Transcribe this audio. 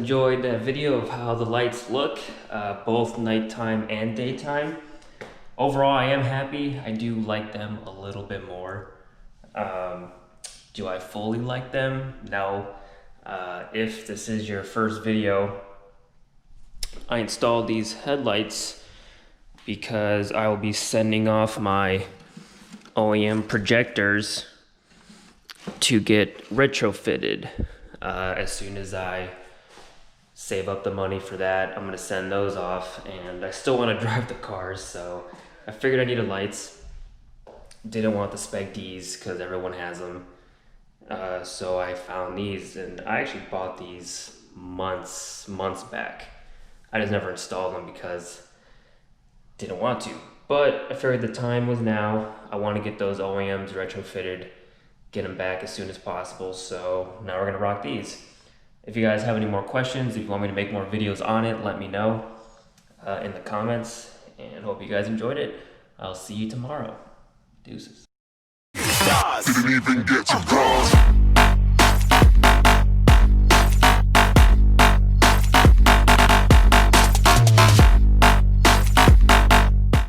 enjoyed that video of how the lights look, both nighttime and daytime. Overall, I am happy. I do like them a little bit more. Do I fully like them? No. If this is your first video, I installed these headlights because I will be sending off my OEM projectors to get retrofitted. As soon as I save up the money for that, I'm gonna send those off, and I still want to drive the cars, so I figured I needed lights. Didn't want the SPEC Ds because everyone has them, so I found these, and I actually bought these months back. I just never installed them because didn't want to, but I figured the time was now. I want to get those OEMs retrofitted, get them back as soon as possible, so now we're gonna rock these. If you guys have any more questions, if you want me to make more videos on it, let me know in the comments, and hope you guys enjoyed it. I'll see you tomorrow. Deuces. Didn't even get to cross.